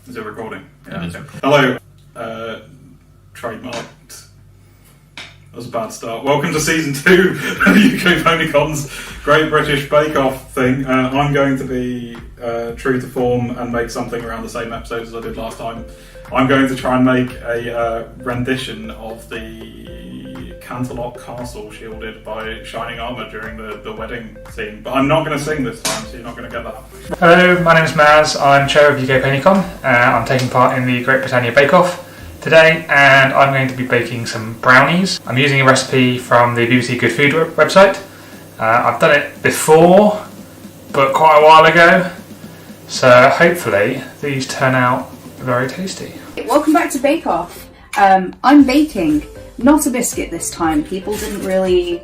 Is it recording? Yeah, okay. Hello, trademarked. That was a bad start. Welcome to season 2 of UK PonyCon's Great British Bake Off thing. I'm going to be true to form and make something around the same episode as I did last time. I'm going to try and make a rendition of the Canterlot Castle shielded by shining armour during the wedding scene. But I'm not going to sing this time, so you're not going to get that. Hello, my name is Maz. I'm chair of UK PonyCon. I'm taking part in the Great Britannia Bake Off today, and I'm going to be baking some brownies. I'm using a recipe from the BBC Good Food website. I've done it before, but quite a while ago, so hopefully these turn out very tasty. Welcome back to Bake Off. I'm baking, not a biscuit this time. People didn't really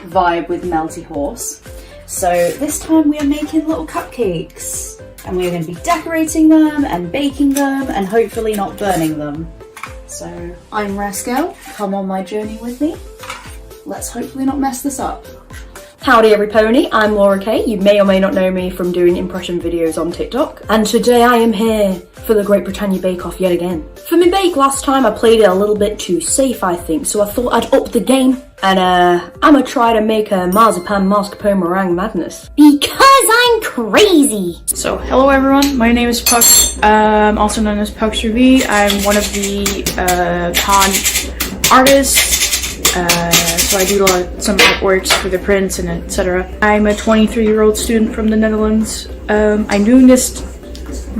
vibe with Melty Horse. So this time we are making little cupcakes, and we are going to be decorating them and baking them and hopefully not burning them. So I'm Rascal, come on my journey with me. Let's hopefully not mess this up. Howdy every pony, I'm Laura Kay. You may or may not know me from doing impression videos on TikTok. And today I am here for the Great Britannia Bake Off yet again. For my bake last time I played it a little bit too safe, I think, so I thought I'd up the game. And I'm gonna try to make a marzipan mascarpone meringue madness. Because I'm crazy! So, hello everyone, my name is Puck, also known as Puxrv. I'm one of the con artists. So I do some artworks for the prints and etc. I'm a 23-year-old student from the Netherlands. I'm doing this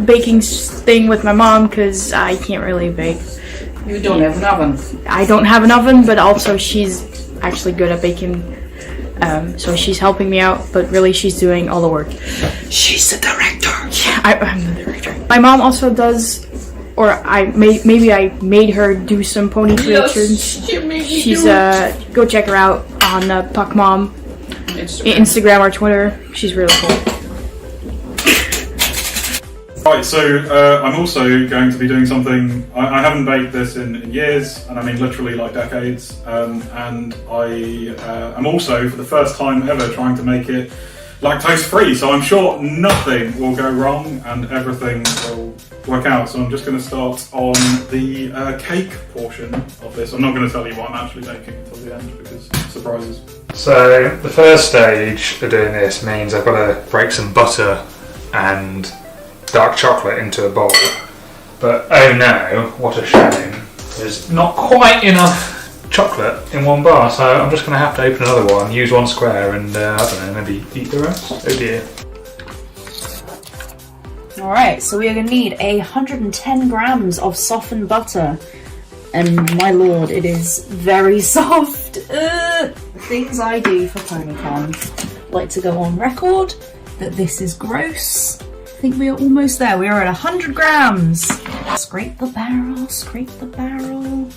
baking thing with my mom because I can't really bake. You don't have an oven? I don't have an oven, but also she's actually good at baking. So she's helping me out, but really she's doing all the work. She's the director! Yeah, I'm the director. My mom also does, or maybe I made her do some pony creations. She's go check her out on Puck Mom, Instagram or Twitter. She's really cool. Right, so I'm also going to be doing something. I haven't baked this in years, and I mean literally like decades. And I am also, for the first time ever, trying to make it lactose free. So I'm sure nothing will go wrong and everything will work out. So I'm just going to start on the cake portion of this. I'm not going to tell you what I'm actually making until the end because surprises. So the first stage of doing this means I've got to break some butter and dark chocolate into a bowl. But oh no, what a shame. There's not quite enough chocolate in one bar, so I'm just going to have to open another one, use one square and I don't know, maybe eat the rest? Oh dear. Alright, so we are going to need 110 grams of softened butter. And my lord, it is very soft. Things I do for PonyCon. Like to go on record that this is gross. I think we are almost there. We are at 100 grams. Scrape the barrel, scrape the barrel.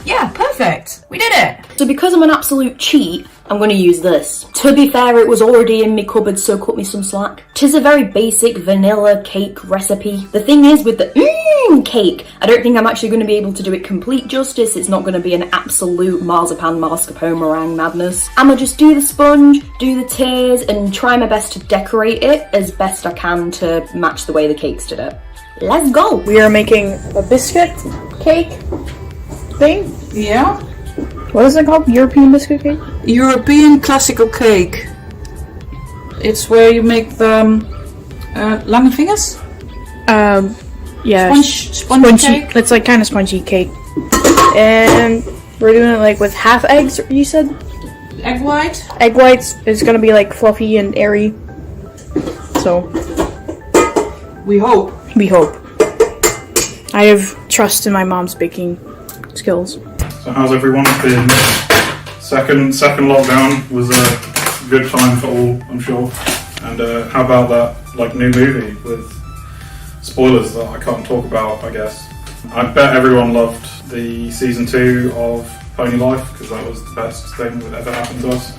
Yeah, perfect. We did it. So because I'm an absolute cheat, I'm going to use this. To be fair, it was already in my cupboard, so cut me some slack. 'Tis a very basic vanilla cake recipe. The thing is with the cake, I don't think I'm actually going to be able to do it complete justice. It's not going to be an absolute marzipan mascarpone meringue madness. I'ma just do the sponge, do the tears, and try my best to decorate it as best I can to match the way the cakes did it. Let's go! We are making a biscuit cake thing. Yeah? What is it called? European biscuit cake? European classical cake. It's where you make the lange fingers? Yeah. Spongy cake? It's like kind of spongy cake. And we're doing it like with half eggs, you said? Egg white? Egg whites is gonna be like fluffy and airy. So. We hope. We hope. I have trust in my mom's baking skills. So how's everyone been? Second lockdown was a good time for all, I'm sure. And how about that like new movie with spoilers that I can't talk about, I guess. I bet everyone loved the season 2 of Pony Life because that was the best thing that ever happened to us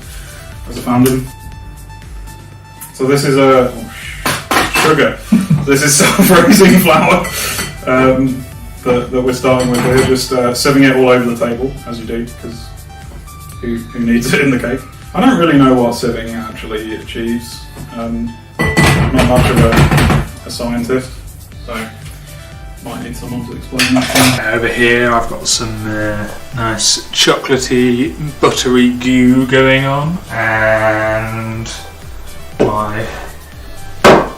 as a fandom. So this is sugar. This is self-raising flour. That we're starting with here, just sieving it all over the table, as you do, because who needs it in the cake? I don't really know what sieving actually achieves. I'm not much of a scientist, so Might need someone to explain that. Over here I've got some nice chocolatey, buttery goo going on, and my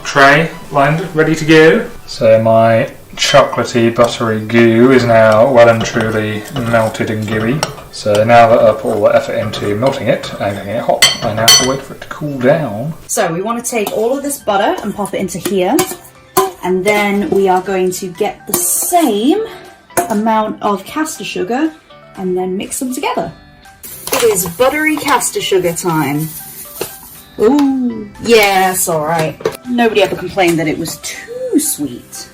tray lined, ready to go. So my chocolatey, buttery goo is now well and truly melted and gooey. So now that I've put all the effort into melting it and getting it hot, I now have to wait for it to cool down. So we want to take all of this butter and pop it into here. And then we are going to get the same amount of caster sugar and then mix them together. It is buttery caster sugar time. Ooh, yeah, it's alright. Nobody ever complained that it was too sweet.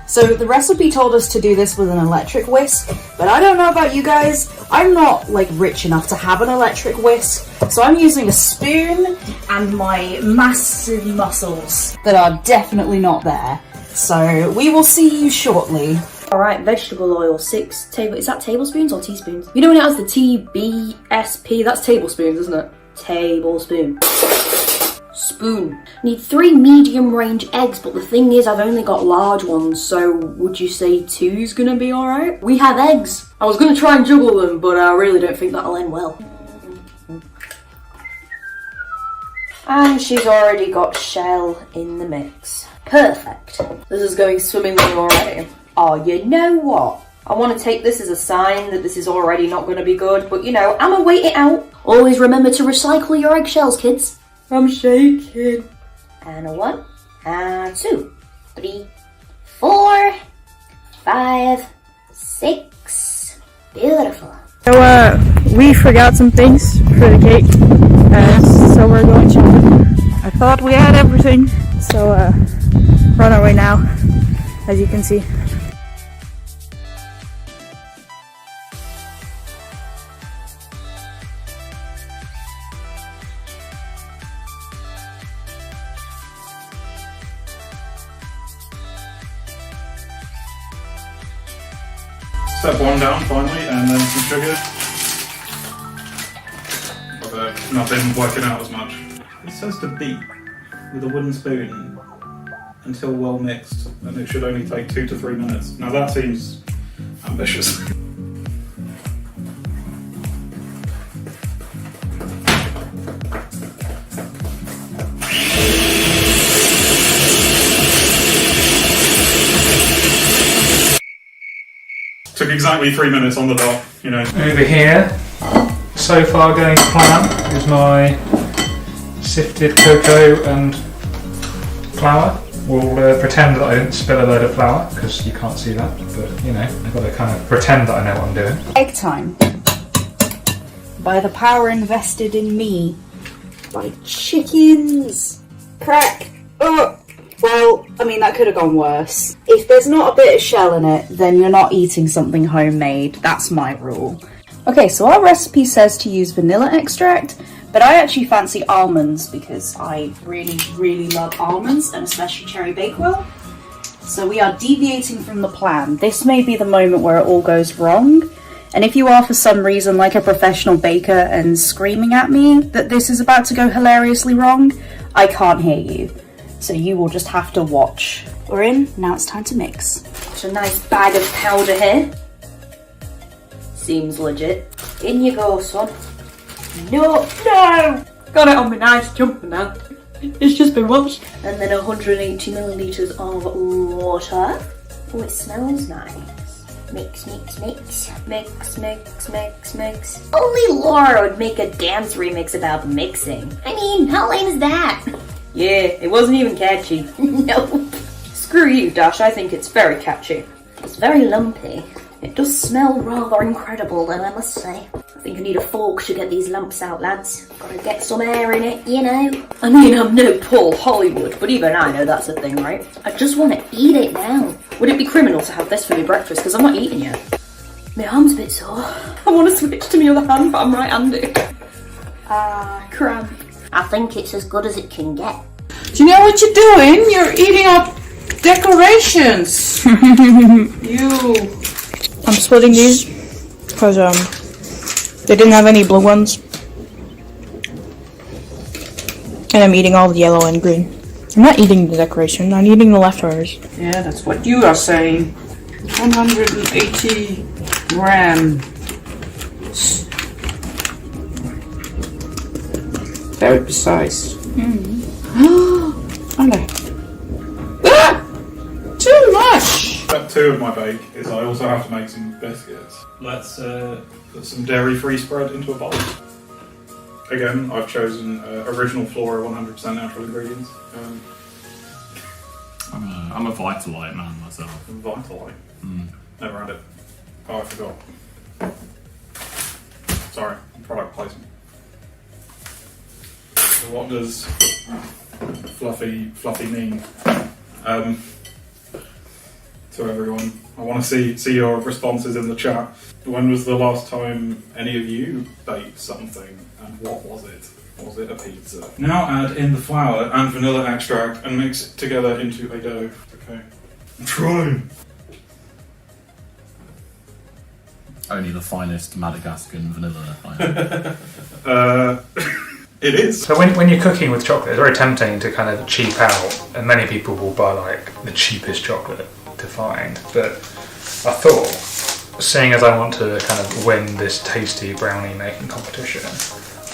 So the recipe told us to do this with an electric whisk, but I don't know about you guys, I'm not like rich enough to have an electric whisk, so I'm using a spoon and my massive muscles that are definitely not there. So we will see you shortly. Alright, vegetable oil, 6 is that tablespoons or teaspoons? You know when it has the TBSP, that's tablespoons, isn't it? Tablespoon. Spoon. Need 3 medium range eggs, but the thing is I've only got large ones, so would you say 2's gonna be alright? We have eggs. I was gonna try and juggle them, but I really don't think that'll end well. And she's already got shell in the mix. Perfect. This is going swimmingly already. Oh, you know what? I want to take this as a sign that this is already not going to be good, but you know, I'ma wait it out. Always remember to recycle your eggshells, kids. I'm shaking. And a 1, and 2, 3, 4, 5, 6. Beautiful. So we forgot some things for the cake, so we're going shopping. I thought we had everything, so we're on our way now, as you can see. Step 1 down finally, and then some sugar. But nothing working out as much. It says to beat with a wooden spoon until well mixed, and it should only take 2 to 3 minutes. Now that seems ambitious. Took exactly 3 minutes on the dot, you know. Over here, so far going to plan, is my sifted cocoa and flour. We'll pretend that I didn't spill a load of flour, because you can't see that, but you know, I've got to kind of pretend that I know what I'm doing. Egg time. By the power invested in me. By chickens. Crack. Oh. Well, I mean, that could have gone worse. If there's not a bit of shell in it, then you're not eating something homemade. That's my rule. Okay, so our recipe says to use vanilla extract, but I actually fancy almonds because I really, really love almonds, and especially cherry bakewell. So we are deviating from the plan. This may be the moment where it all goes wrong. And if you are for some reason like a professional baker and screaming at me that this is about to go hilariously wrong, I can't hear you. So you will just have to watch. We're in, now it's time to mix. Such a nice bag of powder here. Seems legit. In you go, son. No! Got it on my nice jumper now. It's just been washed. And then 180 millilitres of water. Oh, it smells nice. Mix, mix, mix. Mix, mix, mix, mix. Only Laura would make a dance remix about mixing. I mean, how lame is that? Yeah, it wasn't even catchy. No. Screw you, Dash. I think it's very catchy. It's very lumpy. It does smell rather incredible, then, I must say. I think I need a fork to get these lumps out, lads. Gotta get some air in it, you know. I mean, I'm no Paul Hollywood, but even I know that's a thing, right? I just want to eat it now. Would it be criminal to have this for your breakfast? Because I'm not eating yet. My arm's a bit sore. I want to switch to my other hand, but I'm right-handed. Cramp. I think it's as good as it can get. Do you know what you're doing? You're eating up decorations. I'm splitting these because they didn't have any blue ones, and I'm eating all the yellow and green. I'm not eating the decoration, I'm eating the leftovers. Yeah, that's what you are saying. 180 grams. Very precise. Okay. Ah! Too much! Step 2 of my bake is I also have to make some biscuits. Let's put some dairy-free spread into a bowl. Again, I've chosen original flora 100% natural ingredients. I'm a Vitalite man myself. Vitalite. Never had it. Oh, I forgot. Sorry, product placement. So what does fluffy mean? To everyone, I want to see your responses in the chat. When was the last time any of you baked something, and what was it? Was it a pizza? Now add in the flour and vanilla extract and mix it together into a dough. Okay. I'm trying. Only the finest Madagascan vanilla. It is. So when you're cooking with chocolate, it's very tempting to kind of cheap out, and many people will buy like the cheapest chocolate to find. But I thought, seeing as I want to kind of win this tasty brownie making competition,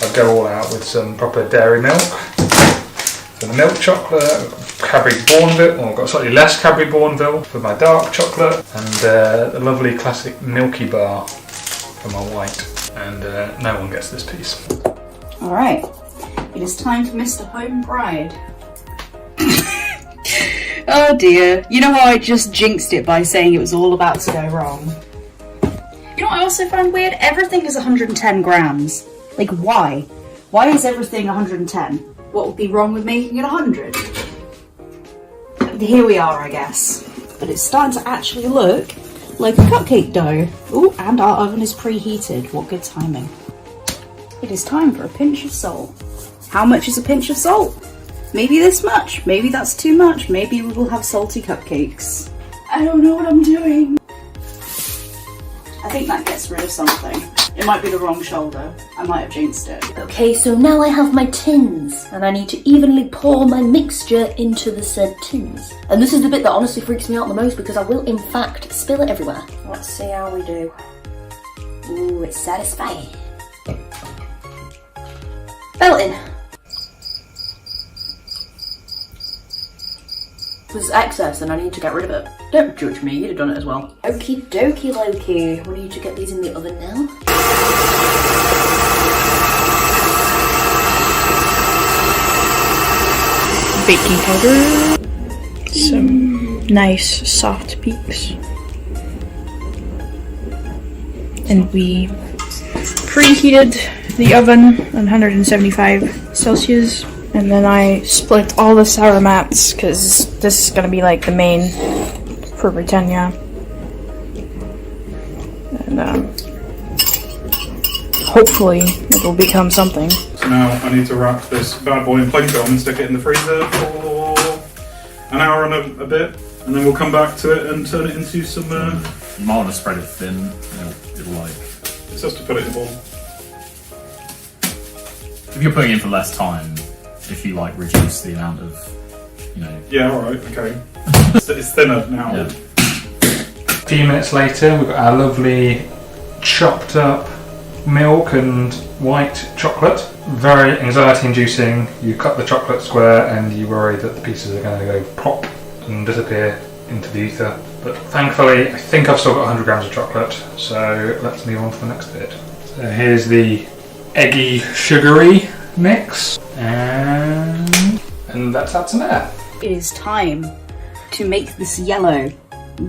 I'd go all out with some proper dairy milk. So the milk chocolate, Cadbury Bourneville, or I've got slightly less Cadbury Bourneville for my dark chocolate, and the lovely classic Milky Bar for my white. And no one gets this piece. Alright, it is time for Mr. Home Bride. Oh dear, you know how I just jinxed it by saying it was all about to go wrong? You know what I also find weird? Everything is 110 grams. Like, why? Why is everything 110? What would be wrong with making it 100? Here we are, I guess. But it's starting to actually look like a cupcake dough. Ooh, and our oven is preheated. What good timing. It is time for a pinch of salt. How much is a pinch of salt? Maybe this much. Maybe that's too much. Maybe we will have salty cupcakes. I don't know what I'm doing. I think that gets rid of something. It might be the wrong shoulder. I might have jinxed it. Okay, so now I have my tins, and I need to evenly pour my mixture into the said tins. And this is the bit that honestly freaks me out the most, because I will in fact spill it everywhere. Let's see how we do. Ooh, it's satisfying. Belting. There's excess and I need to get rid of it. Don't judge me, you'd have done it as well. Okie dokie Loki. We need to get these in the oven now. Baking powder. Some nice soft peaks. And we preheated the oven at 175 Celsius. And then I split all the sour mats because this is going to be like the main for Britannia. And hopefully it will become something. So now I need to wrap this bad boy in plain film and stick it in the freezer for an hour and a bit. And then we'll come back to it and turn it into some... You might want to spread it thin. It'll like... It's just to put it in a bowl. If you're putting in for less time, if you like reduce the amount of, you know... Yeah, alright, okay. It's thinner now. Yeah. A few minutes later, we've got our lovely chopped up milk and white chocolate. Very anxiety inducing. You cut the chocolate square and you worry that the pieces are going to go pop and disappear into the ether. But thankfully, I think I've still got 100 grams of chocolate, so let's move on to the next bit. So here's the eggy sugary mix, and let's add some air. It is time to make this yellow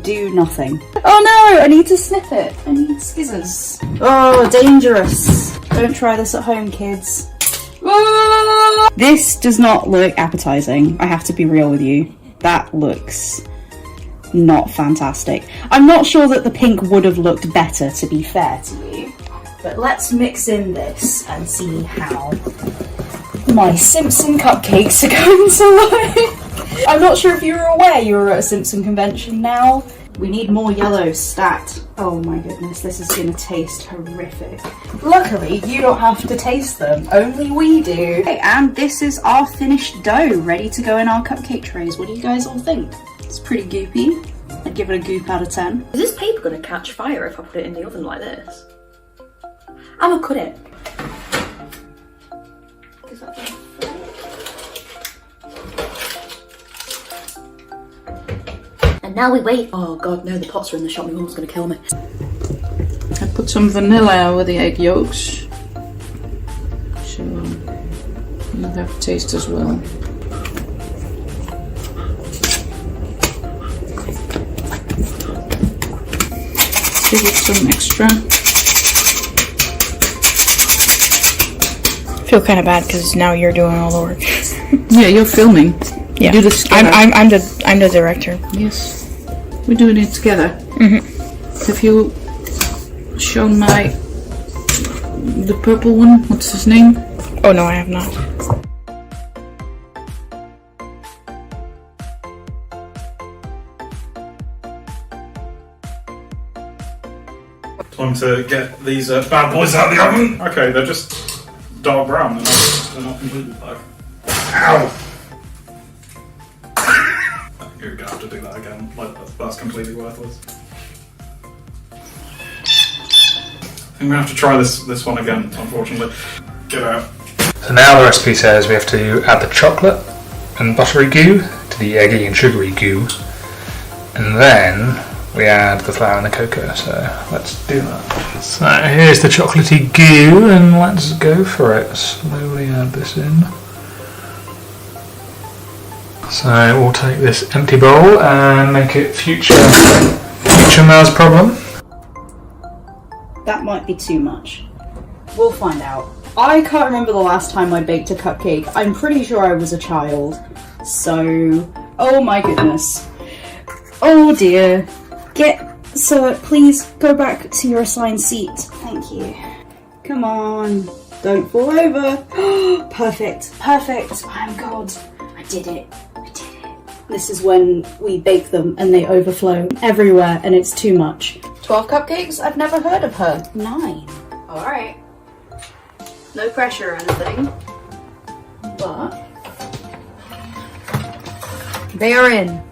do nothing. Oh no, I need to snip it. I need scissors. Oh, dangerous. Don't try this at home, kids. Ah! This does not look appetizing. I have to be real with you. That looks not fantastic. I'm not sure that the pink would have looked better, to be fair to you. But let's mix in this and see how my Simpson cupcakes are going to look. I'm not sure if you were aware you were at a Simpson convention now. We need more yellow stat. Oh my goodness, this is gonna taste horrific. Luckily, you don't have to taste them, only we do. Okay, and this is our finished dough, ready to go in our cupcake trays. What do you guys all think? It's pretty goopy. I'd give it a goop out of 10. Is this paper gonna catch fire if I put it in the oven like this? I'm gonna cut it. Is that gonna And now we wait. Oh god, no, the pots are in the shop. My mum's gonna kill me. I put some vanilla over the egg yolks, so you'll have taste as well. Give it some extra. I feel kind of bad because now you're doing all the work. Yeah, you're filming. Yeah, do this together. I'm the director. Yes, we're doing it together. Have you shown the purple one? What's his name? Oh no, I have not. Time to get these bad boys out of the oven. Okay, they're just dark brown. They're not completely black. Ow! You're gonna have to do that again. Like that's completely worthless. I think we're gonna have to try this one again. Unfortunately, get out. So now the recipe says we have to add the chocolate and buttery goo to the eggy and sugary goo, and then we add the flour and the cocoa. So let's do that. So here's the chocolatey goo, and let's go for it. Slowly add this in. So we'll take this empty bowl and make it future Ma's problem. That might be too much. We'll find out. I can't remember the last time I baked a cupcake. I'm pretty sure I was a child. So, oh my goodness. Oh dear. Sir, please go back to your assigned seat. Thank you. Come on. Don't fall over. Perfect. Perfect. I'm God. I did it. This is when we bake them and they overflow everywhere and it's too much. 12 cupcakes? I've never heard of her. 9. Alright. No pressure or anything. But they are in.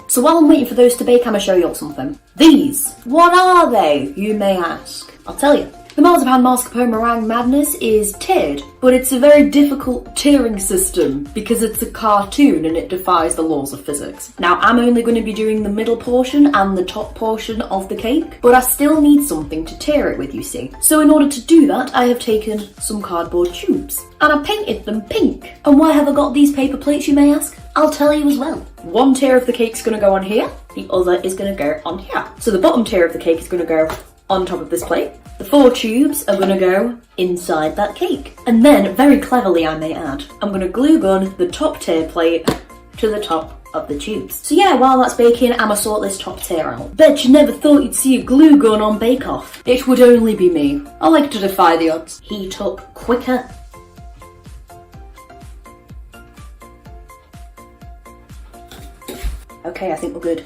So while I'm waiting for those to bake, I'm gonna show you all something. These, what are they, you may ask? I'll tell you. The marzipan mascarpone meringue madness is tiered, but it's a very difficult tiering system because it's a cartoon and it defies the laws of physics. Now, I'm only going to be doing the middle portion and the top portion of the cake, but I still need something to tier it with, you see. So in order to do that, I have taken some cardboard tubes and I painted them pink. And why have I got these paper plates, you may ask? I'll tell you as well. One tier of the cake's going to go on here, the other is going to go on here. So the bottom tier of the cake is going to go on top of this plate. The 4 tubes are going to go inside that cake. And then, very cleverly I may add, I'm going to glue gun the top tier plate to the top of the tubes. So yeah, while that's baking, I'ma sort this top tier out. Bet you never thought you'd see a glue gun on Bake Off. It would only be me. I like to defy the odds. Heat up quicker. Okay, I think we're good.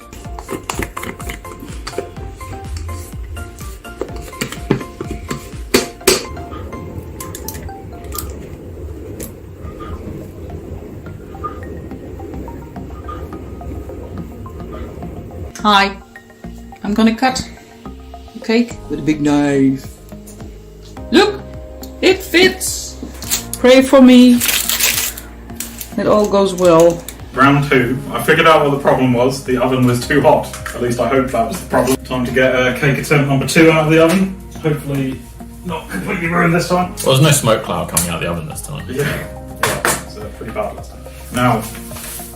Hi, I'm gonna cut the cake with a big knife. Look, it fits. Pray for me. It all goes well. Round 2, I figured out what the problem was. The oven was too hot. At least I hope that was the problem. Time to get cake attempt number 2 out of the oven. Hopefully not completely ruined this time. Well, there's no smoke cloud coming out the oven this time. Yeah, it's pretty bad last time. Now,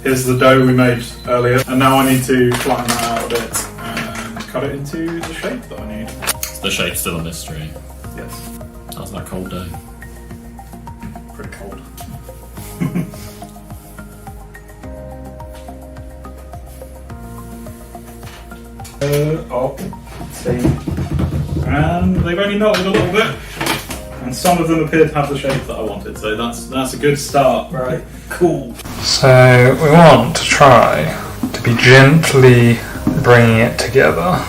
here's the dough we made earlier. And now I need to flatten that out a bit and cut it into the shape that I need. Is the shape still a mystery? Yes. How's that cold dough? Pretty cold. And they've only melted a little bit, and some of them appear to have the shape that I wanted, so that's a good start. Right, cool. So we want to try to be gently bringing it together.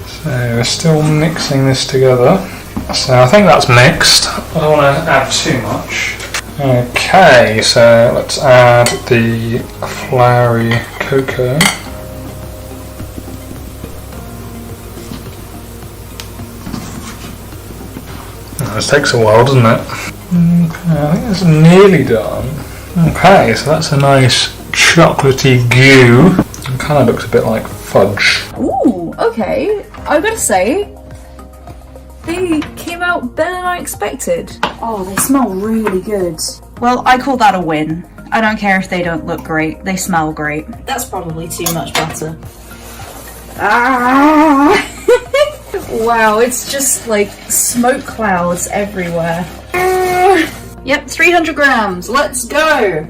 So we're still mixing this together. So I think that's mixed. I don't want to add too much. Okay, so let's add the floury cocoa. Oh, this takes a while, doesn't it? Okay, I think it's nearly done. Okay, so that's a nice chocolatey goo. It kind of looks a bit like fudge. Ooh, okay. I've got to say, they came out better than I expected. Oh, they smell really good. Well, I call that a win. I don't care if they don't look great. They smell great. That's probably too much butter. Ah! Wow, it's just like smoke clouds everywhere. Yep, 300 grams. Let's go.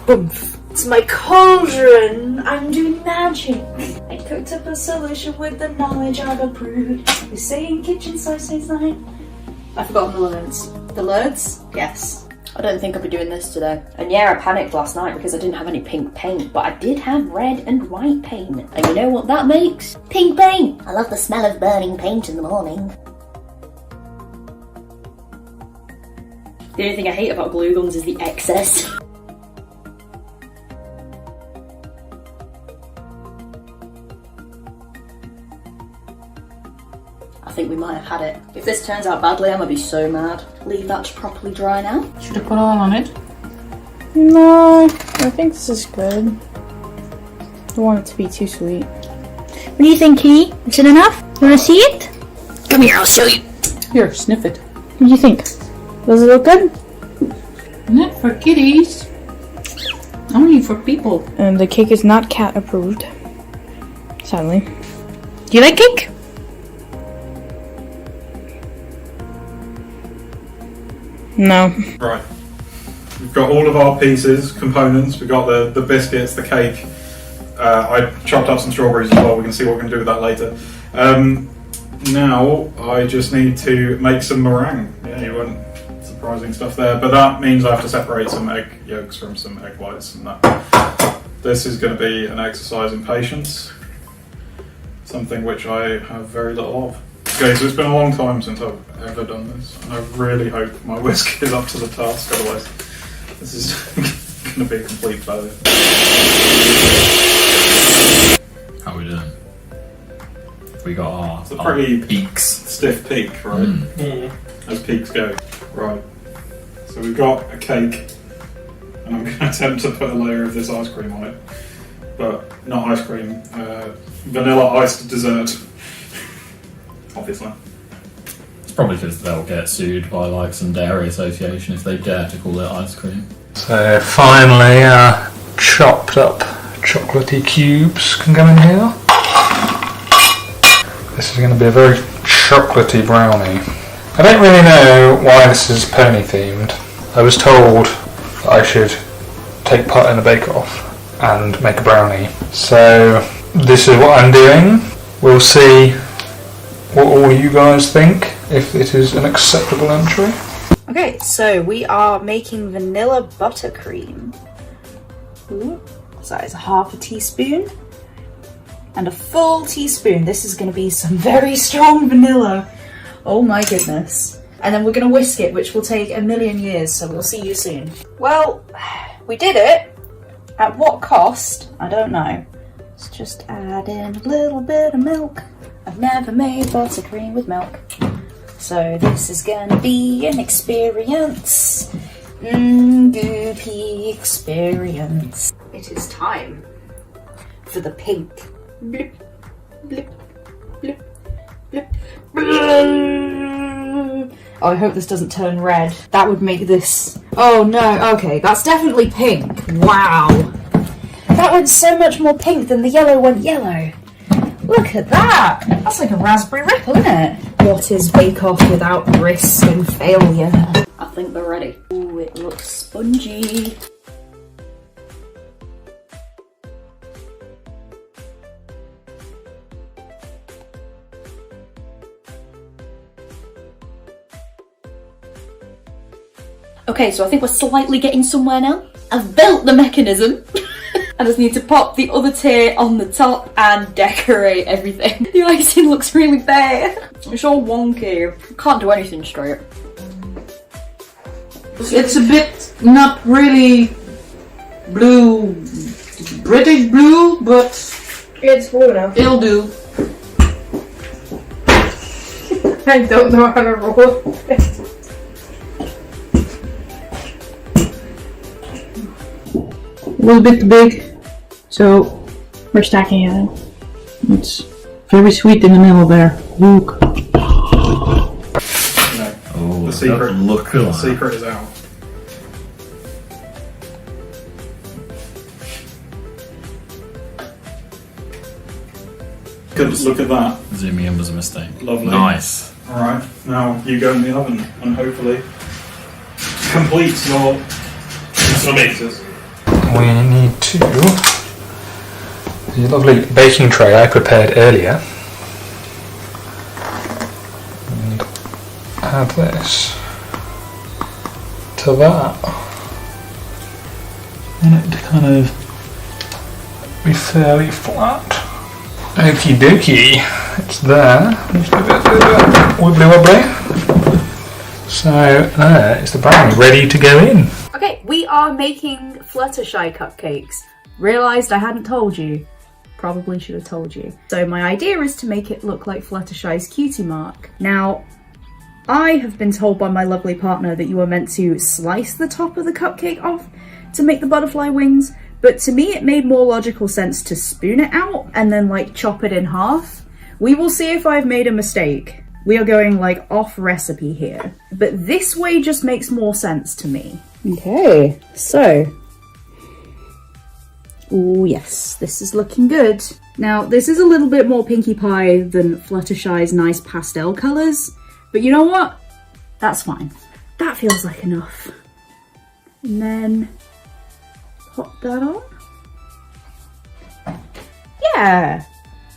Boomf. It's my cauldron. I'm doing magic. I cooked up a solution with the knowledge I've accrued. They say in kitchen says 9. I've forgotten the words. The words? Yes. I don't think I'll be doing this today. And yeah, I panicked last night because I didn't have any pink paint, but I did have red and white paint. And you know what that makes? Pink paint! I love the smell of burning paint in the morning. The only thing I hate about glue guns is the excess. I think we might have had it. If this turns out badly, I'm gonna be so mad. Leave that to properly dry now. Should I put all on it? No, I think this is good. Don't want it to be too sweet. What do you think, Kitty? Is it enough? You wanna see it? Come here, I'll show you. Here, sniff it. What do you think? Does it look good? Not for kitties. Only for people. And the cake is not cat approved. Sadly. Do you like cake? No. Right. We've got all of our pieces, components. We've got the biscuits, the cake. I chopped up some strawberries as well. We can see what we can do with that later. Now I just need to make some meringue. Yeah, you weren't surprising stuff there, but that means I have to separate some egg yolks from some egg whites, and that. This is going to be an exercise in patience. Something which I have very little of. Okay, so it's been a long time since I've ever done this, and I really hope my whisk is up to the task, otherwise this is going to be a complete failure. How are we doing? We got our, It's a pretty peaks. stiff peak, right? As peaks go. Right. So we've got a cake, and I'm going to attempt to put a layer of this ice cream on it, but not ice cream, vanilla iced dessert. Obviously. It's probably because they'll get sued by like some dairy association if they dare to call it ice cream. So finally, chopped up chocolatey cubes can go in here. This is going to be a very chocolatey brownie. I don't really know why this is pony themed. I was told that I should take part in a bake-off and make a brownie. So this is what I'm doing. We'll see what all you guys think, if it is an acceptable entry. Okay, so we are making vanilla buttercream. Ooh, so that is half a teaspoon and a full teaspoon. This is going to be some very strong vanilla. Oh my goodness. And then we're going to whisk it, which will take a million years, so we'll see you soon. Well, we did it. At what cost? I don't know. Let's just add in a little bit of milk. I've never made buttercream with milk. So this is going to be an experience. Goopy experience. It is time for the pink. Blip, blip, blip, blip, blip. Oh, I hope this doesn't turn red. That would make this... Oh no, okay, that's definitely pink. Wow. That went so much more pink than the yellow went yellow. Look at that! That's like a raspberry ripple, isn't it? What is Bake Off without risk and failure? I think they're ready. Ooh, it looks spongy. Okay, so I think we're slightly getting somewhere now. I've built the mechanism. I just need to pop the other tier on the top and decorate everything. The icing looks really bare. It's all wonky. Can't do anything straight. It's a bit not really blue, British blue, but It's blue enough. it'll do. I don't know how to roll it. A little bit big, so We're stacking it. it's very sweet in the middle there. Look. Oh, The secret, look the at secret is out. Good, look at that. Zooming in was a mistake. Lovely. Nice. Alright, now you go in the oven and hopefully complete your mixes. We need to the lovely baking tray I prepared earlier and add this to that. And it kind of be fairly flat. Okie dokie, it's there. Just a bit wibbly wobbly. So there is the brownie ready to go in. Okay, we are making Fluttershy cupcakes. Realised I hadn't told you. Probably should have told you. So my idea is to make it look like Fluttershy's cutie mark. Now, I have been told by my lovely partner that you are meant to slice the top of the cupcake off to make the butterfly wings, but to me it made more logical sense to spoon it out and then like chop it in half. We will see if I've made a mistake. We are going like off recipe here, but this way just makes more sense to me. Okay, so, oh yes, this is looking good. Now, this is a little bit more Pinkie Pie than Fluttershy's nice pastel colours, but you know what? That's fine. That feels like enough. And then, pop that on. Yeah!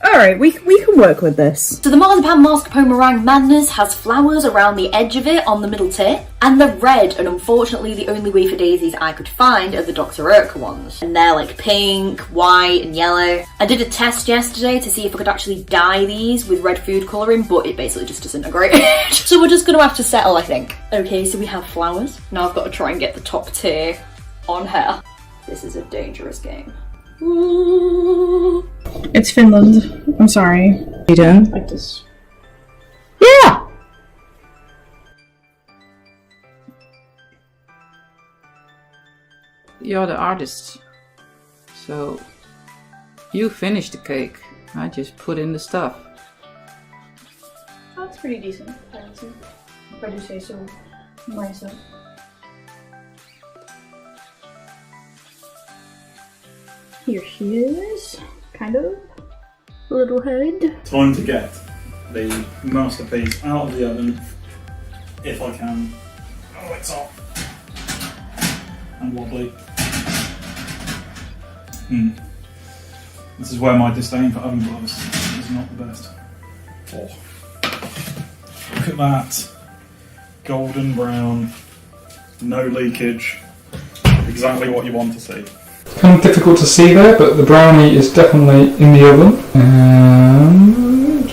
Alright, we can work with this. So the marzipan mascarpone meringue madness has flowers around the edge of it on the middle tier, and they're red, and unfortunately the only wafer daisies I could find are the Dr. Urka ones. And they're like pink, white, and yellow. I did a test yesterday to see if I could actually dye these with red food colouring, but it basically just disintegrated. So we're just gonna have to settle, I think. Okay, so we have flowers. Now I've got to try and get the top tier on here. This is a dangerous game. Ooh. It's Finland. I'm sorry. You done? Like this. Yeah! You're the artist, so you finish the cake. I just put in the stuff. That's pretty decent, if I do say so myself. Here she is, kind of. Little head. Time to get the masterpiece out of the oven, if I can. Oh, it's hot and wobbly. This is where my disdain for oven gloves is not the best. Oh. Look at that. Golden brown, no leakage. Exactly what you want to see. Kind of difficult to see there, but the brownie is definitely in the oven. And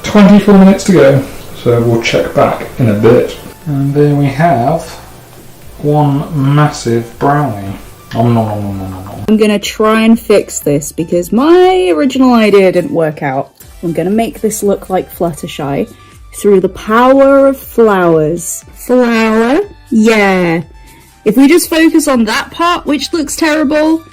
24 minutes to go. So we'll check back in a bit. And there we have one massive brownie. Nom nom nom nom nom nom. I'm gonna try and fix this because my original idea didn't work out. I'm gonna make this look like Fluttershy through the power of flowers. Flower? Yeah. If we just focus on that part, which looks terrible,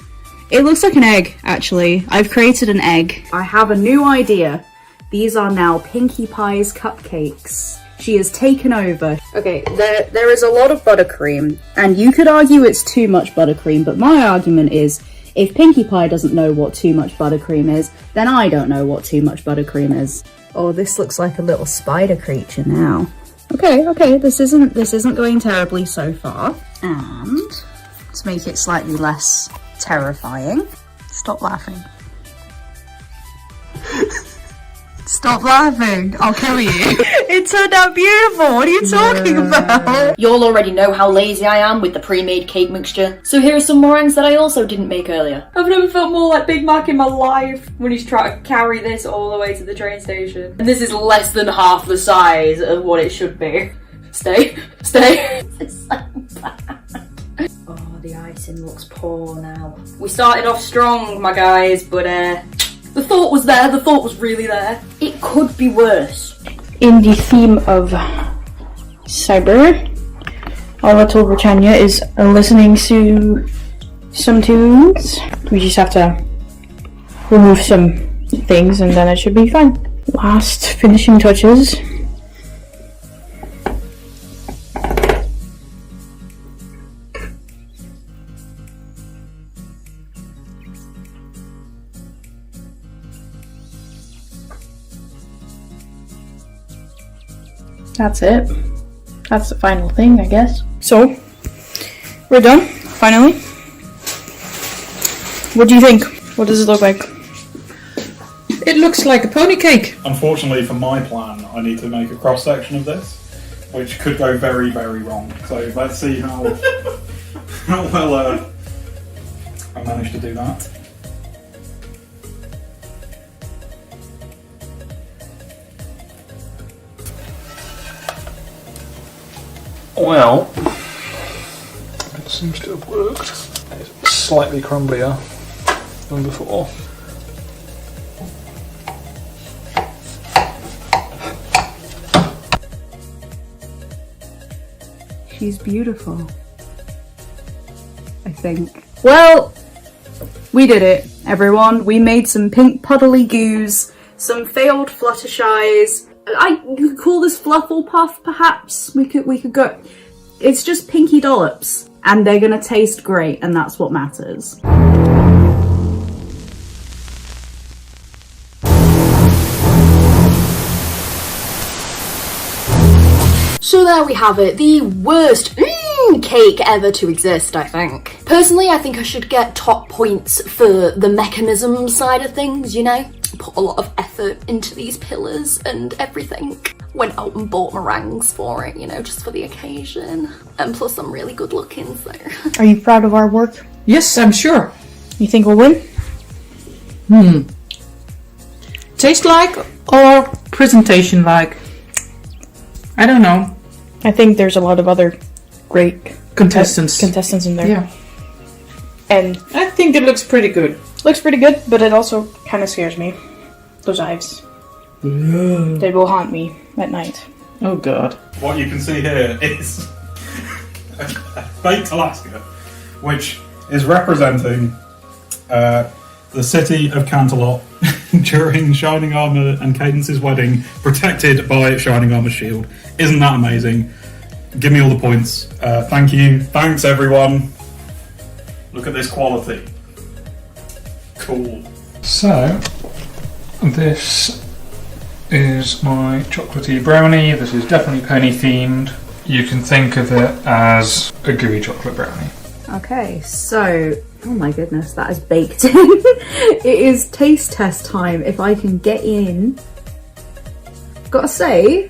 it looks like an egg, actually. I've created an egg. I have a new idea. These are now Pinkie Pie's cupcakes. She has taken over. Okay, there is a lot of buttercream, and you could argue it's too much buttercream, but my argument is, if Pinkie Pie doesn't know what too much buttercream is, then I don't know what too much buttercream is. Oh, this looks like a little spider creature now. Okay, this isn't going terribly so far. And to make it slightly less terrifying, stop laughing. Stop laughing, I'll kill you. It turned out beautiful. What are you talking about? You'll already know how lazy I am with the pre-made cake mixture. So here are some meringues that I also didn't make earlier. I've never felt more like Big Mac in my life when he's trying to carry this all the way to the train station. And this is less than half the size of what it should be. Stay. It's so bad. Oh, the icing looks poor now. We started off strong, my guys, but the thought was there. The thought was really there. It could be worse. In the theme of cyber, our little Britannia is listening to some tunes. We just have to remove some things and then it should be fine. Last finishing touches. That's it. That's the final thing, I guess. So, we're done, finally. What do you think? What does it look like? It looks like a pony cake. Unfortunately for my plan, I need to make a cross section of this, which could go very, very wrong. So let's see how well I manage to do that. Well, it seems to have worked. It's slightly crumblier than before. She's beautiful, I think. Well, we did it, everyone. We made some pink puddly goos, some failed Fluttershies. You could call this Flufflepuff, perhaps. We could go. It's just pinky dollops, and they're gonna taste great, and that's what matters. So there we have it, the worst cake ever to exist, I think. Personally, I think I should get top points for the mechanism side of things, you know? Put a lot of effort into these pillars and everything. Went out and bought meringues for it, you know, just for the occasion. And plus I'm really good looking, so. Are you proud of our work? Yes, I'm sure. You think we'll win? Taste like or presentation like? I don't know. I think there's a lot of other great Contestants. in there. Yeah. And I think it looks pretty good. looks pretty good, but it also kind of scares me. Those eyes. They will haunt me at night. Oh god. What you can see here is baked Alaska, which is representing the city of Canterlot during Shining Armour and Cadence's wedding, protected by Shining Armour's shield. Isn't that amazing? Give me all the points. Thank you. Thanks, everyone. Look at this quality. Cool. So, this is my chocolatey brownie. This is definitely pony themed. You can think of it as a gooey chocolate brownie. Okay, so, oh my goodness, that is baked in. It is taste test time. If I can get in. Gotta say,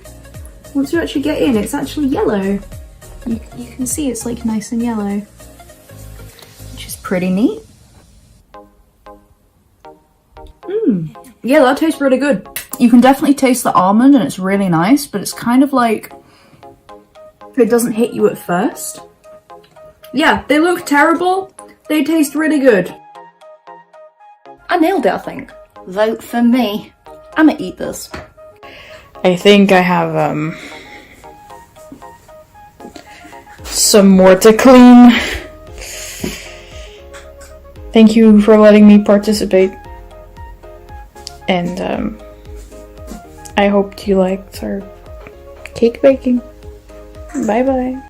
once you actually get in, it's actually yellow. You can see it's like nice and yellow, which is pretty neat. Yeah, that tastes really good. You can definitely taste the almond and it's really nice, but it's kind of like, it doesn't hit you at first. Yeah, they look terrible. They taste really good. I nailed it, I think. Vote for me. I'ma eat this. I think I have some more to clean. Thank you for letting me participate. And I hope you liked our cake baking. Bye bye.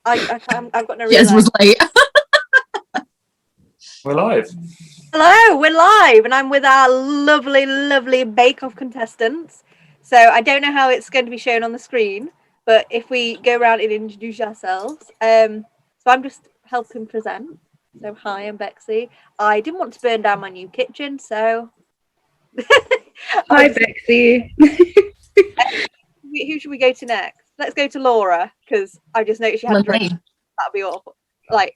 I've got no Yes, reason. was late. We're live. Hello, we're live, and I'm with our lovely, lovely bake-off contestants. So I don't know how it's going to be shown on the screen, but if we go around and introduce ourselves, so I'm just helping present. So hi, I'm Bexy. I didn't want to burn down my new kitchen, so Hi, Bexy. who should we go to next? Let's go to Laura, because I just noticed you had a drink. That'd be awful.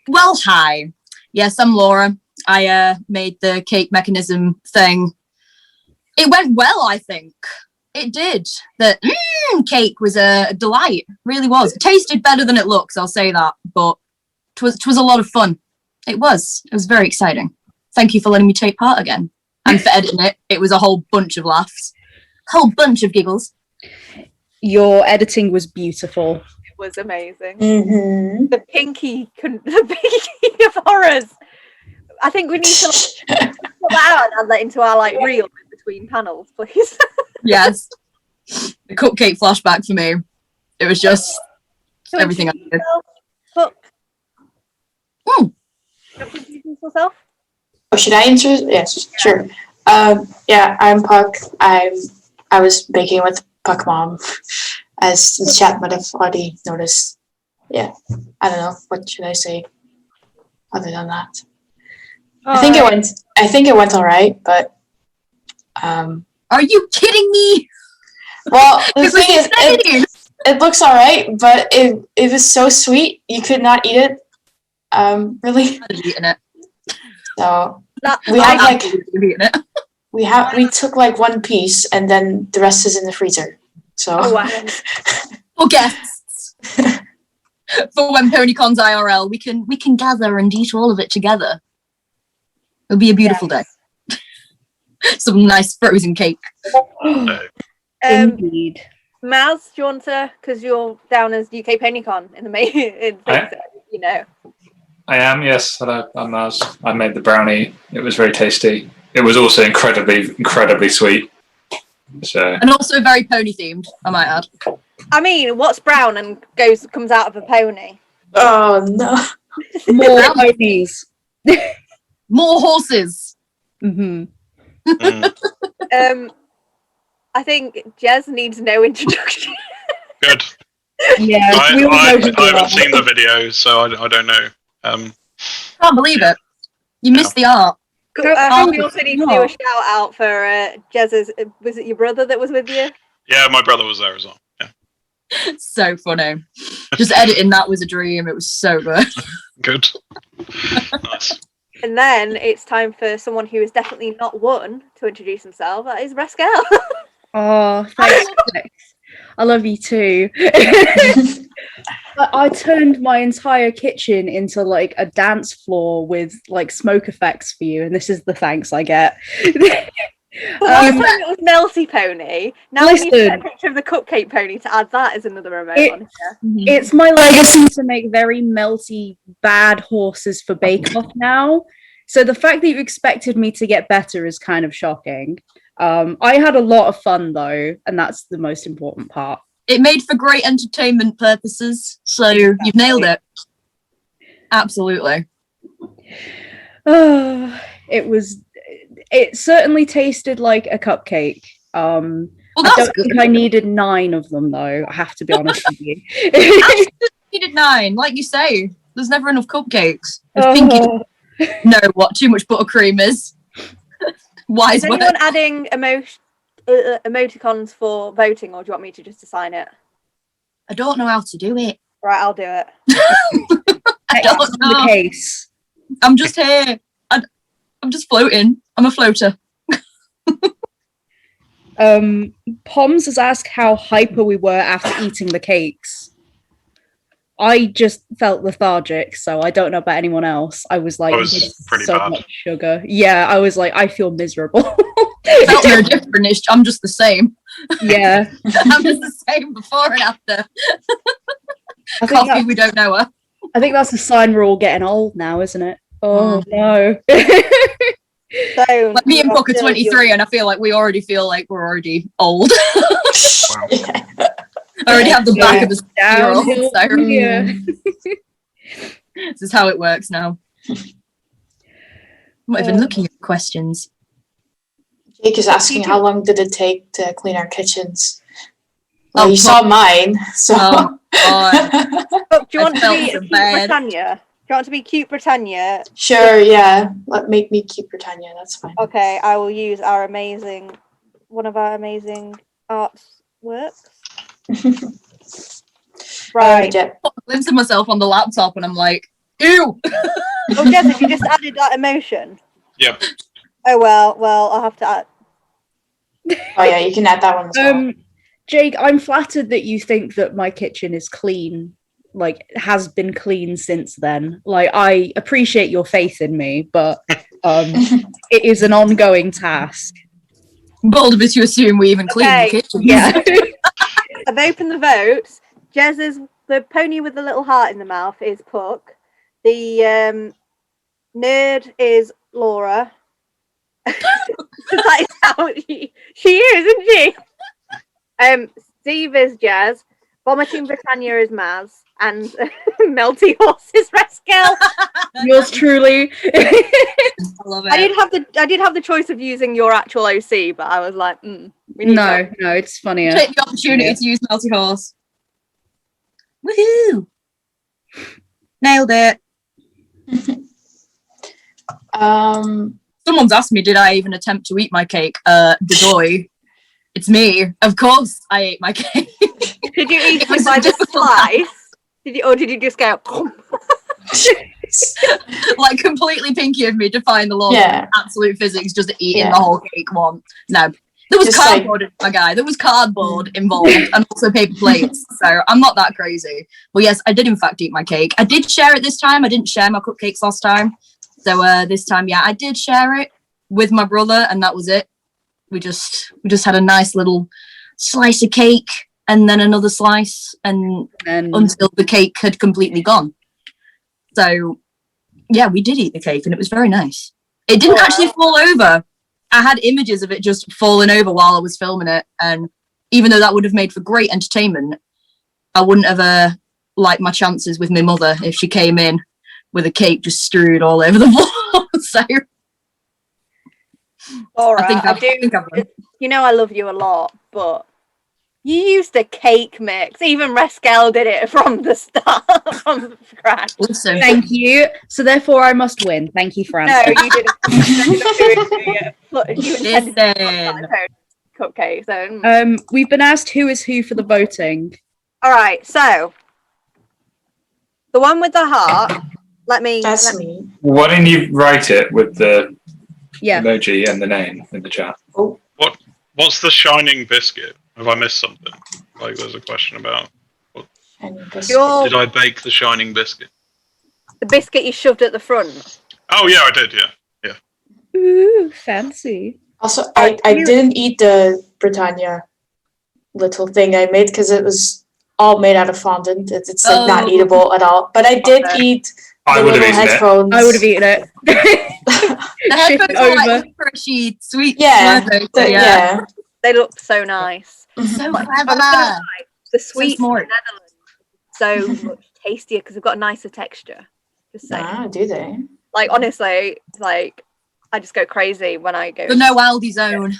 Well, hi. Yes, I'm Laura. I made the cake mechanism thing. It went well, I think. It did. The cake was a delight. Really was. It tasted better than it looks, I'll say that. But it was a lot of fun. It was. It was very exciting. Thank you for letting me take part again. And for editing it. It was a whole bunch of laughs. Whole bunch of giggles. Your editing was beautiful. It was amazing. Mm-hmm. The pinky of horrors. I think we need to put that out and add that into our reel in between panels, please. Yes. The cupcake flashback for me. It was just everything I did. Puck. Mm. Introduce yourself. Oh, should I answer? Yes, sure. Yeah, I'm Puck. I was baking with Puck Mom, as the chat might have already noticed. Yeah, I don't know. What should I say other than that? I think it went all right, but Are you kidding me? well, the thing is, it looks all right, but it was so sweet you could not eat it. Really. I've eaten it. So we had we took one piece and then the rest is in the freezer. So Oh, wow. for guests. For when PonyCon's IRL, we can gather and eat all of it together. It'll be a beautiful day. Some nice frozen cake. Indeed. Maz, do you want to, because you're down as UK PonyCon in the main, you know. I am, yes. Hello, I'm Maz. I made the brownie. It was very tasty. It was also incredibly, incredibly sweet. So And also very pony themed, I might add. I mean, what's brown and comes out of a pony? Oh no. More ponies. More horses. Hmm. I think Jez needs no introduction. Good. Yeah, I we all know who you haven't are. seen the video, so I don't know. Can't believe it. You missed the art. We also need to do a shout out for Jez's. Was it your brother that was with you? Yeah, my brother was there as well. Yeah. So funny. Just editing that was a dream. It was so good. Good. Nice. And then it's time for someone who is definitely not one to introduce himself. That is Rascal. Oh, thanks. Alex. I love you too. I turned my entire kitchen into like a dance floor with like smoke effects for you, and this is the thanks I get. Last time it was Melty Pony. Now we need to Listen. get a picture of the cupcake pony to add that as another remote on here. It's my legacy to make very melty, bad horses for Bake Off now. So the fact that you expected me to get better is kind of shocking. I had a lot of fun though, and that's the most important part. It made for great entertainment purposes, so you've nailed it. Absolutely. It certainly tasted like a cupcake. Well, I that's don't good. think I needed 9 of them though. I have to be honest with you. You needed 9, like you say. There's never enough cupcakes. I think you know what too much buttercream is. Wise Is word. anyone adding emoticons for voting, or do you want me to just assign it? I don't know how to do it. Right, I'll do it. I don't That's know. the case. I'm just here. I'm just floating. I'm a floater. Poms has asked how hyper we were after eating the cakes. I just felt lethargic, so I don't know about anyone else. I was like, I was this is pretty so bad. much sugar. Yeah, I was like, I feel miserable. Felt no different. I'm just the same. Yeah. I'm just the same before and after. I think Coffee, that- we don't know her. I think that's a sign we're all getting old now, isn't it? Oh no. So, Like me and you're Puck are still 23, and I feel like we already feel like we're already old. I already have the back of a 6-year-old. Downhill So, from here. this is how it works now. I'm not even looking at questions. Jake is asking how long did it take to clean our kitchens? Well, Oh, you saw mine, so. Oh, God. Oh, do you want to felt be so a cute bad. Britannia? Do you want to be cute Britannia? Sure, yeah. Make me keep Britannia, that's fine. Okay, I will use one of our amazing arts works. Right. Yeah. I glimpsed myself on the laptop, and I'm like, ew. Oh, Jess, have you just added that emotion? Yep. Oh, well, I'll have to add. Oh yeah, you can add that one as well. Jake, I'm flattered that you think that my kitchen is clean, like has been clean since then. Like, I appreciate your faith in me, but it is an ongoing task. Bold of it to assume we even clean Okay. the kitchen. Yeah. I've opened the votes. The pony with the little heart in the mouth is Puck. The nerd is Laura. That is how she is, isn't she? Steve is Jazz. Vomiting Britannia is Maz. And Melty Horse is Rascal. Yours truly. I love it. I did have the choice of using your actual OC, but I was like, we need No, it's funnier. Take the opportunity to use Melty Horse. Woohoo! Nailed it. Someone's asked me, did I even attempt to eat my cake? Dedoy. It's me. Of course I ate my cake. Did you eat It was it by a the difficult slice? Did you just go? Like completely pinky of me defying the laws Yeah. of absolute physics, just eating Yeah. the whole cake one. No. There was Just like- cardboard, my guy. There was cardboard involved and also paper plates. So I'm not that crazy. But yes, I did in fact eat my cake. I did share it this time. I didn't share my cupcakes last time. So this time, yeah, I did share it with my brother, and that was it. We just had a nice little slice of cake and then another slice, and until the cake had completely gone. So yeah, we did eat the cake, and it was very nice. It didn't actually fall over. I had images of it just falling over while I was filming it, and even though that would have made for great entertainment, I wouldn't have liked my chances with my mother if she came in with a cake just strewed all over the floor. So All right, I think I've won. you know I love you a lot, but you used a cake mix. Even Rascal did it from the start, from scratch. Listen, Thank you. So therefore, I must win. Thank you, Fran. No, you didn't. You intended listen. cupcake. So. We've been asked who is who for the voting. All right, so the one with the heart. Let me. me. Why didn't you write it with the Yeah. emoji and the name in the chat? What's the shining biscuit? Have I missed something? Like, there's a question about. Did I bake the shining biscuit? The biscuit you shoved at the front. Oh yeah, I did. Yeah. Ooh, fancy. Also, I didn't eat the Britannia little thing I made because it was all made out of fondant. It's like not eatable at all. But I did eat the little headphones. I would have eaten it. The headphones are like crunchy, sweet. Yeah, yeah. They look so nice. So clever. The sweets in the smart. Netherlands so much tastier because they've got a nicer texture. Just saying. Ah, do they? Like honestly, like I just go crazy when I go. But no Aldi zone.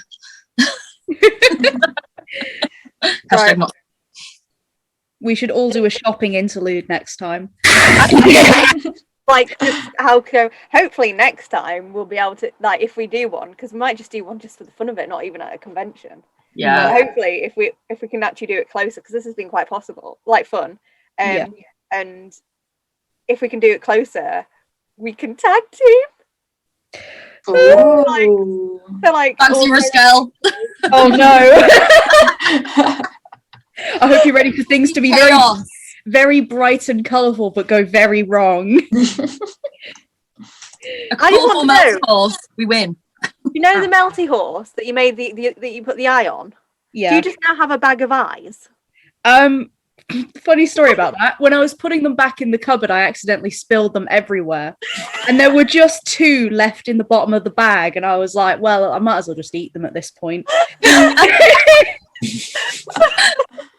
Right. Not. We should all do a shopping interlude next time. Like just hopefully next time we'll be able to, like, if we do one, because we might just do one just for the fun of it, not even at a convention. Yeah. But hopefully if we can actually do it closer, because this has been quite fun. And if we can do it closer, we can tag team. Ooh. So like Fancy Rascal. Oh no. I hope you're ready for things to be very, very bright and colourful, but go very wrong. A colourful melty horse, we win. You know the melty horse that you made that you put the eye on? Yeah. Do you just now have a bag of eyes? Funny story about that. When I was putting them back in the cupboard, I accidentally spilled them everywhere. And there were just 2 left in the bottom of the bag. And I was like, well, I might as well just eat them at this point.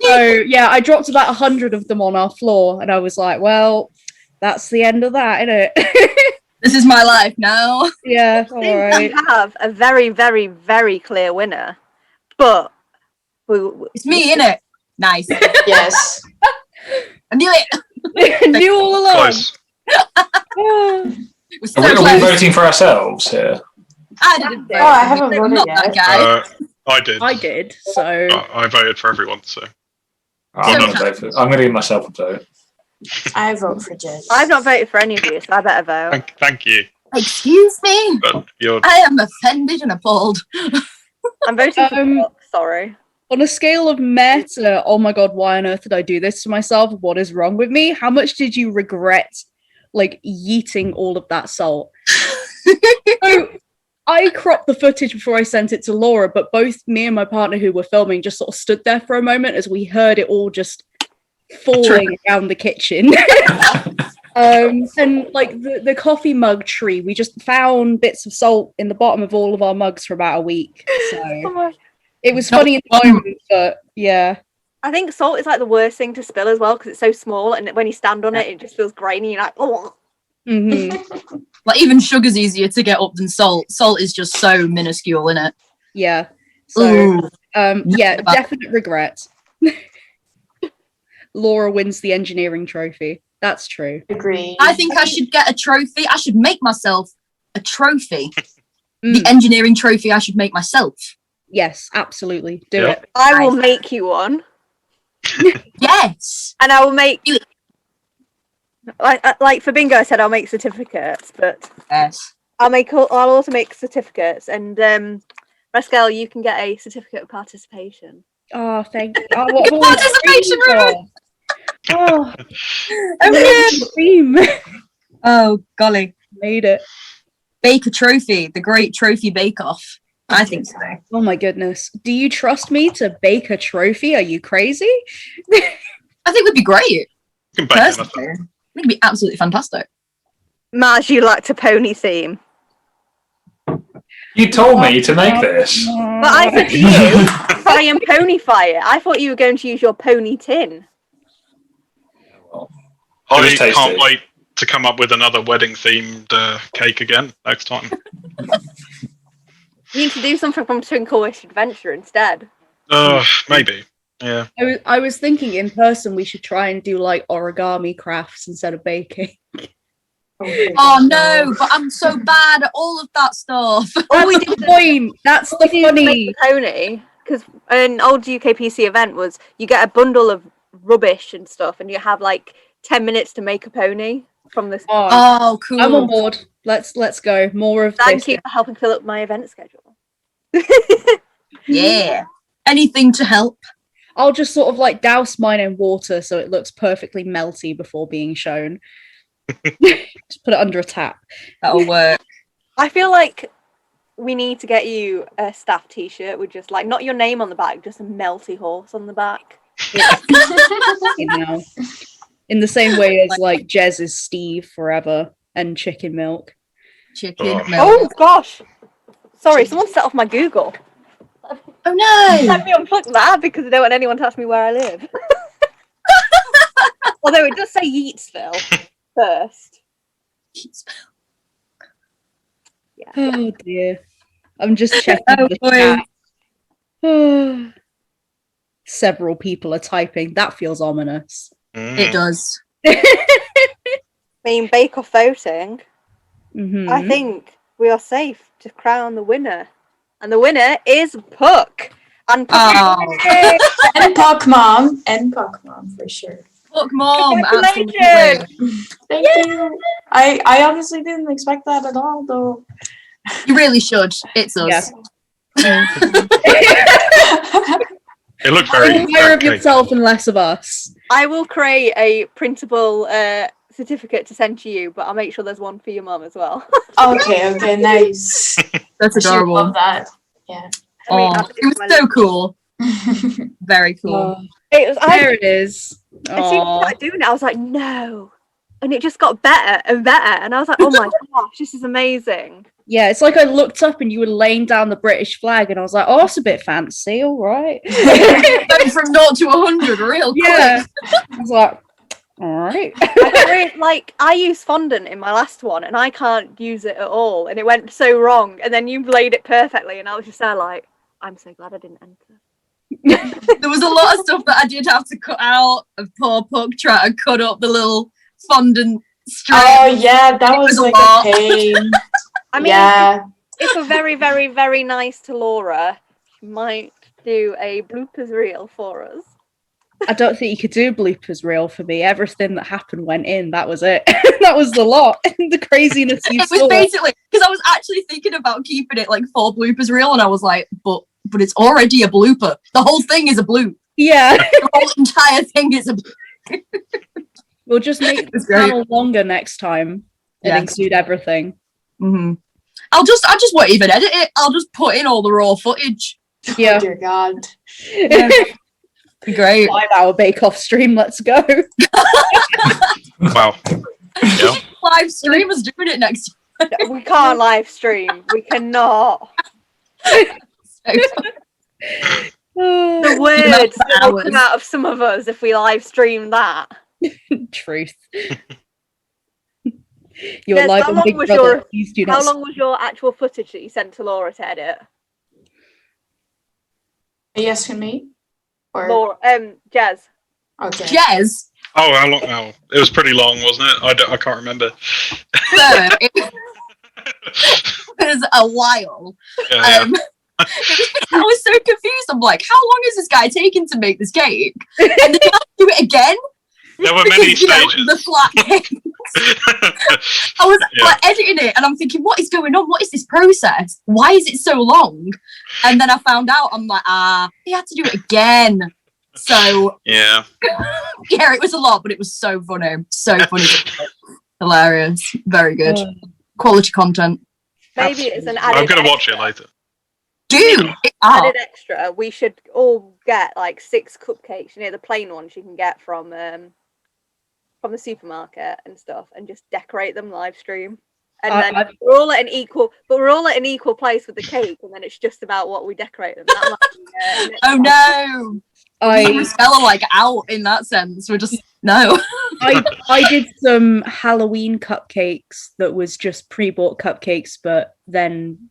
So, yeah, I dropped about 100 of them on our floor. And I was like, well, that's the end of that, isn't it? This is my life now. Yeah, all right. We have a very, very, very clear winner. But it's me, innit? Nice. Yes. I knew it. Knew all along. Close. Are we voting for ourselves here? I didn't vote. Oh, I haven't voted Not yet. that guy. I did. I did, so... I voted for everyone, so. I'm going to give myself a vote. I vote for Jez. I've not voted for any of you, so I better vote. Thank you. Excuse me? But you're... I am offended and appalled. I'm voting for Fox, sorry. On a scale of meta, oh my god, why on earth did I do this to myself? What is wrong with me? How much did you regret, like, yeeting all of that salt? So, I cropped the footage before I sent it to Laura, but both me and my partner who were filming just sort of stood there for a moment as we heard it all just falling around the kitchen. And like the coffee mug tree, we just found bits of salt in the bottom of all of our mugs for about a week. So it was funny in the moment, but yeah. I think salt is like the worst thing to spill as well because it's so small, and when you stand on it, it just feels grainy. You're like, oh. Mm-hmm. Like even sugar's easier to get up than salt. Salt is just so minuscule in it. Yeah. So yeah, definite regret. Laura wins the engineering trophy. That's true. Agree. I think I should get a trophy. I should make myself a trophy. The engineering trophy I should make myself. Yes, absolutely. Do it. I will make you one. Yes. And I will make like for bingo I said I'll make certificates, but yes. I'll also make certificates, and Rascal, you can get a certificate of participation. Oh, thank you. Oh, what participation room. Oh, okay. Oh, golly. Made it. Bake a trophy, the great trophy bake-off. I think so. Oh my goodness. Do you trust me to bake a trophy? Are you crazy? I think it would be great. You can bake Personally, I think it'd be absolutely fantastic. Maz, you liked a pony theme. You told me to make this. But I said to you, try and ponyfy it. I thought you were going to use your pony tin. I was tasty. can't wait to come up with another wedding themed cake again next time. You need to do something from Twinkle Wish Adventure instead. Maybe. Yeah. I was thinking in person we should try and do like origami crafts instead of baking. Oh no, but I'm so bad at all of that stuff. That's the point. That's the funny. Pony, because an old UK PC event was you get a bundle of rubbish and stuff, and you have like 10 minutes to make a pony from this. Oh, cool. I'm on board. Let's go. More of Thank this. you for helping fill up my event schedule. Yeah. Anything to help. I'll just sort of like douse mine in water so it looks perfectly melty before being shown. Just put it under a tap. That'll work. I feel like we need to get you a staff t-shirt with just like not your name on the back, just a melty horse on the back. You know, in the same way as like Jez is Steve forever and chicken milk. Chicken milk. Oh gosh, sorry, someone set off my Google. Oh no! Let me unplug that because I don't want anyone to ask me where I live. Although it does say Yeatsville first. Yeah. Oh dear. I'm just checking Oh, the boy. chat. Several people are typing. That feels ominous. It does. I mean, Bake Off voting. Mhm. I think we are safe to crown the winner. And the winner is Puck. And Puck. Oh. And Puck Mom. And Puck Mom for sure. Fuck mom. Congratulations. Absolutely. Thank you. I honestly didn't expect that at all, though. You really should. It's us. Yeah. It looked very. More of yourself and less of us. I will create a printable certificate to send to you, but I'll make sure there's one for your mum as well. Okay, nice. That's I should adorable. love that. Yeah. I mean, Oh, I'll do it was my so little- cool. Very cool. Oh, It was. there it is. As soon as I Aw. started doing it, I was like, no. And it just got better and better. And I was like, oh my gosh, this is amazing. Yeah, it's like I looked up and you were laying down the British flag, and I was like, "Oh, that's a bit fancy, all right." Going from 0 to 100 real quick. Yeah, I was like, "All right." I used fondant in my last one, and I can't use it at all. And it went so wrong. And then you laid it perfectly, and I was just there like, I'm so glad I didn't enter. There was a lot of stuff that I did have to cut out of poor Puck trying to cut up the little fondant strip. Oh yeah, that was was a like lot. a pain. I mean, Yeah. if we're very, very, very nice to Laura, she might do a bloopers reel for us. I don't think you could do bloopers reel for me. Everything that happened went in. That was it. That was the lot. The craziness you It was saw. basically because I was actually thinking about keeping it like 4 bloopers reel, and I was like, but it's already a blooper. The whole thing is a bloop. Yeah, The whole entire thing is a bloop. we'll just make the It's great. channel longer next time and Yes. include everything. Mm-hmm. I just won't even edit it. I'll just put in all the raw footage. Yeah, Oh dear God. Be great. 5-hour bake-off stream. Let's go. Wow. Yeah. Live streamers doing it next. We can't live stream. We cannot. The words that will come out of some of us if we live stream that. Truth. You're Des, live how on long Big was Brother. your- Please do How not. long was your actual footage that you sent to Laura to edit? Are you asking me? Or Laura, Jazz. okay. Jez, Oh, how long? Oh, it was pretty long, wasn't it? I can't remember. sir, it was a while. Yeah, I was so confused. I'm like, how long is this guy taking to make this cake? And then you have to do it again. There were many Because, you know, stages. the flat cake. I was Yeah. like editing it, and I'm thinking, what is going on? What is this process? Why is it so long? And then I found out. I'm like, he had to do it again. So Yeah. yeah, it was a lot, but it was so funny. So funny. Hilarious. Very good. Quality content. Maybe it's an I'm added gonna watch it extra. later. Dude, Added extra. We should all get like 6 cupcakes. You know, the plain ones you can get from the supermarket and stuff, and just decorate them live stream. And then we're all at an equal, but we're all at an equal place with the cake, and then it's just about what we decorate them. That might be, Oh no! I spell like out in that sense. We're just no. I did some Halloween cupcakes that was just pre-bought cupcakes, but then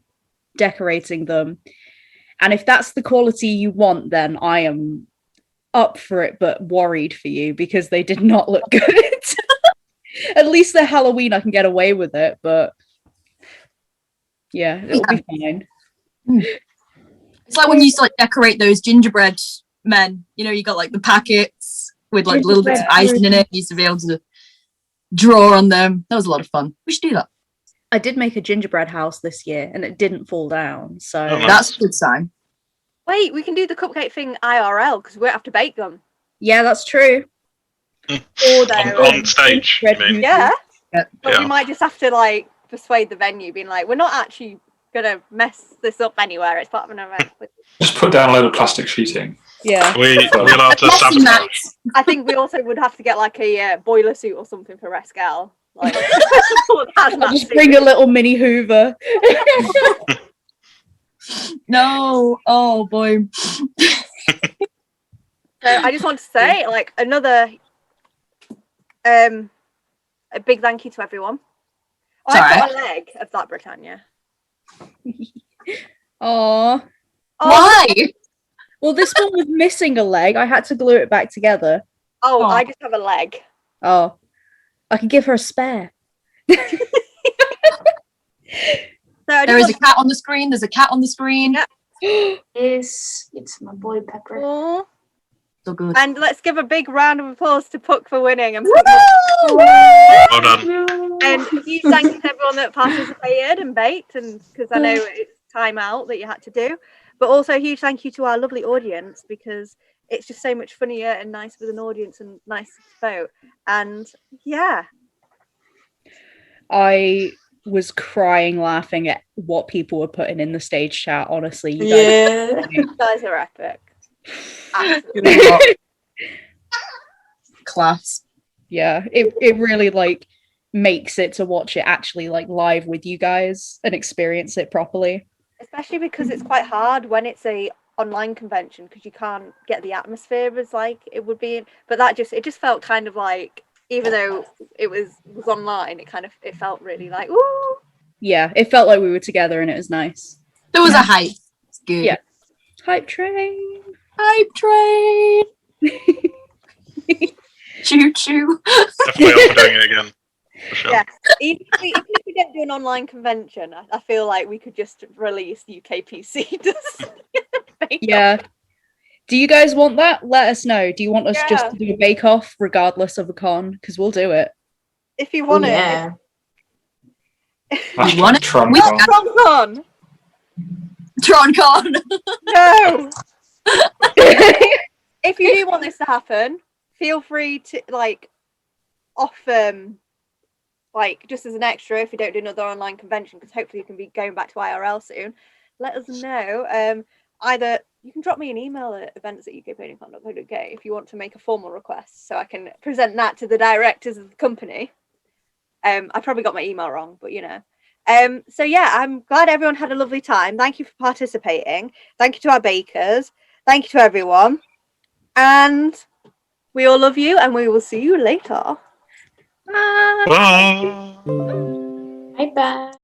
decorating them. And if that's the quality you want, then I am up for it, but worried for you because they did not look good. At least they're Halloween, I can get away with it, but yeah, it'll be fine. It's like when you used to like decorate those gingerbread men. You know, you got like the packets with like little bits of icing in it. You used to be able to draw on them. That was a lot of fun. We should do that. I did make a gingerbread house this year and it didn't fall down, so that's a good sign. Wait, we can do the cupcake thing IRL because we won't have to bake them. Yeah, that's true. On stage, you mean? Yeah. But we might just have to like persuade the venue, being like, we're not actually gonna mess this up anywhere. It's part of an event. Just put down a load of plastic sheeting. Yeah. We'll have to sabotage. I think we also would have to get like a boiler suit or something for Rascal. Like, just bring a little mini Hoover. No, oh boy. So I just want to say, like, another a big thank you to everyone. Oh, I've got a leg of that Britannia. Aww. Why? Well, this one was missing a leg. I had to glue it back together. Oh, I just have a leg. Oh. I could give her a spare. There is a cat on the screen. There's a cat on the screen. Yeah. It's my boy Pepper. Aww. So good. And let's give a big round of applause to Puck for winning. And Well done. And huge thank you to everyone that participated and baked, and because I know it's time out that you had to do. But also a huge thank you to our lovely audience, because it's just so much funnier and nice with an audience and nice to vote. And yeah. I was crying laughing at what people were putting in the stage chat, honestly. You guys are epic. Class. Yeah, it really like makes it to watch it actually like live with you guys and experience it properly. Especially because it's quite hard when it's a online convention, because you can't get the atmosphere as like it would be. But it just felt kind of like, even though it was online, it felt really like, ooh. Yeah, it felt like we were together and it was nice. There was a hype. It's good. Yeah. Hype train. Hype train. Choo choo. Definitely up for doing it again. For sure. Yeah. Even if we don't do an online convention, I feel like we could just release UK PC. Yeah. Do you guys want that? Let us know. Do you want us just to do a bake-off regardless of a con? Because we'll do it. If you want it. Yeah. You want it? TronCon. TronCon. No. If you do want this to happen, feel free to like just as an extra, if you don't do another online convention, because hopefully you can be going back to IRL soon, let us know. Either you can drop me an email at events@ukponycon.co.uk if you want to make a formal request, so I can present that to the directors of the company. I probably got my email wrong, but you know. So yeah, I'm glad everyone had a lovely time. Thank you for participating. Thank you to our bakers. Thank you to everyone. And we all love you, and we will see you later. Bye. Bye bye.